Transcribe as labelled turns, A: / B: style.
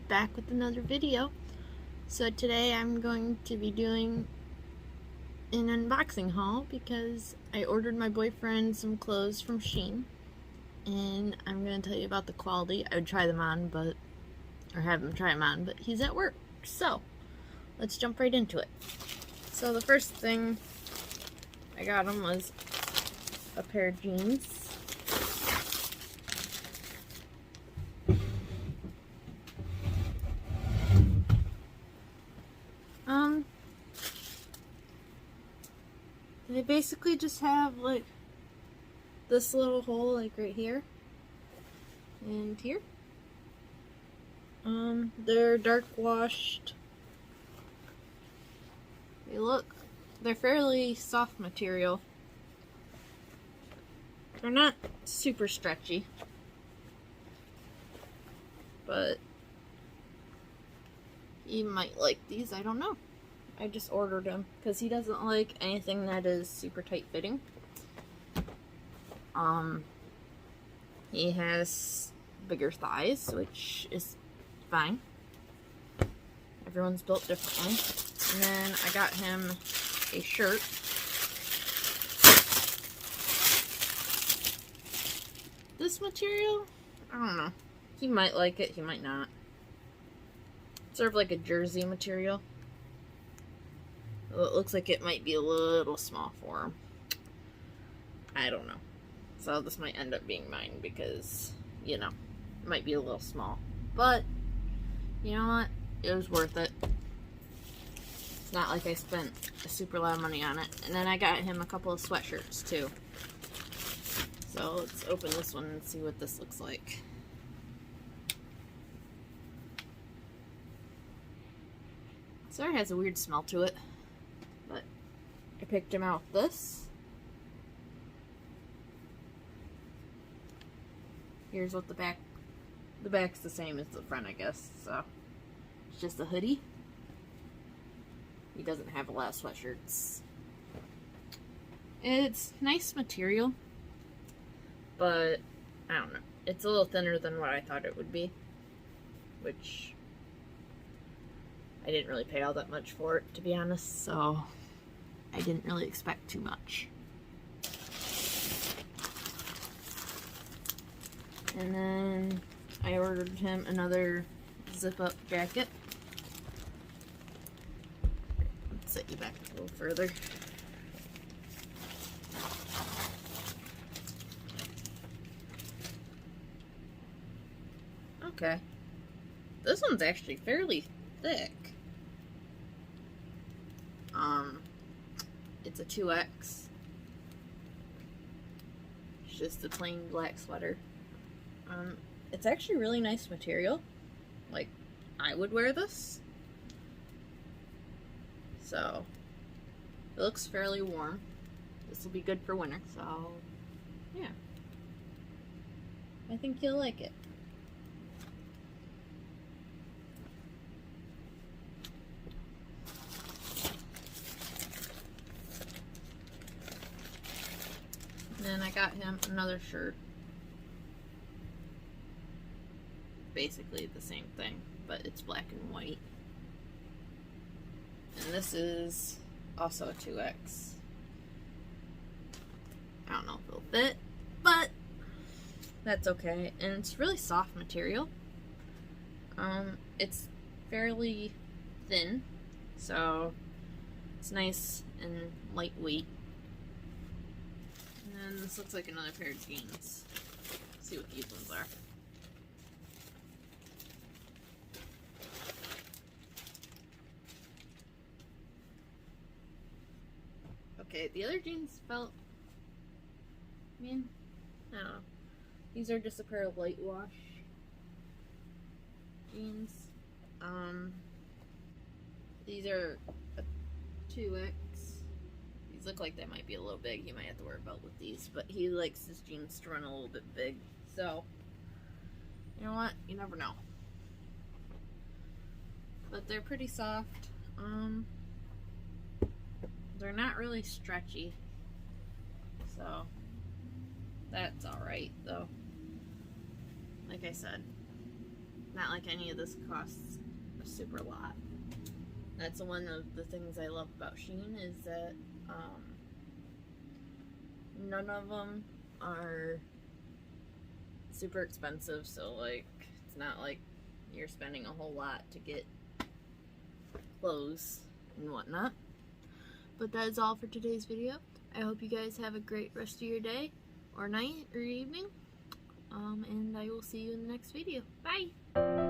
A: back with another video. So today I'm going to be doing an unboxing haul because I ordered my boyfriend some clothes from Shien, and I'm going to tell you about the quality. I would try them on, or have him try them on, but he's at work. So let's jump right into it. So the first thing I got him was a pair of jeans. They basically just have like this little hole like right here and here. They're dark washed. They're fairly soft material. They're not super stretchy, but he might like these, I don't know. I just ordered them because he doesn't like anything that is super tight fitting. He has bigger thighs, which is fine. Everyone's built differently. And then I got him a shirt. This material, I don't know. He might like it, he might not. Sort of like a jersey material. Well, it looks like it might be a little small for him. I don't know. So this might end up being mine because, you know, it might be a little small. But, you know what? It was worth it. It's not like I spent a super lot of money on it. And then I got him a couple of sweatshirts too. So let's open this one and see what this looks like. Sort of has a weird smell to it. But I picked him out with this. Here's what the back's the same as the front, I guess. So it's just a hoodie. He doesn't have a lot of sweatshirts. It's nice material, but I don't know. It's a little thinner than what I thought it would be, which I didn't really pay all that much for it, to be honest, so I didn't really expect too much. And then I ordered him another zip-up jacket. Let's set you back a little further. Okay. This one's actually fairly thick. It's a 2X. It's just a plain black sweater. It's actually really nice material. Like, I would wear this. So, it looks fairly warm. This will be good for winter, so, yeah. I think you'll like it. Then I got him another shirt. Basically the same thing, but it's black and white. And this is also a 2X. I don't know if it'll fit, but that's okay. And it's really soft material. It's fairly thin, so it's nice and lightweight. And then this looks like another pair of jeans. Let's see what these ones are. Okay, the other jeans felt, I don't know. These are just a pair of light wash jeans. These are a 2X. These look like they might be a little big. He might have to wear a belt with these, but he likes his jeans to run a little bit big. So, you know what? You never know. But they're pretty soft. They're not really stretchy, so that's alright though. Like I said, Not like any of this costs a super lot. That's one of the things I love about Shein is that none of them are super expensive, so like it's not like you're spending a whole lot to get clothes and whatnot. But that is all for today's video. I hope you guys have a great rest of your day or night or evening, and I will see you in the next video. Bye!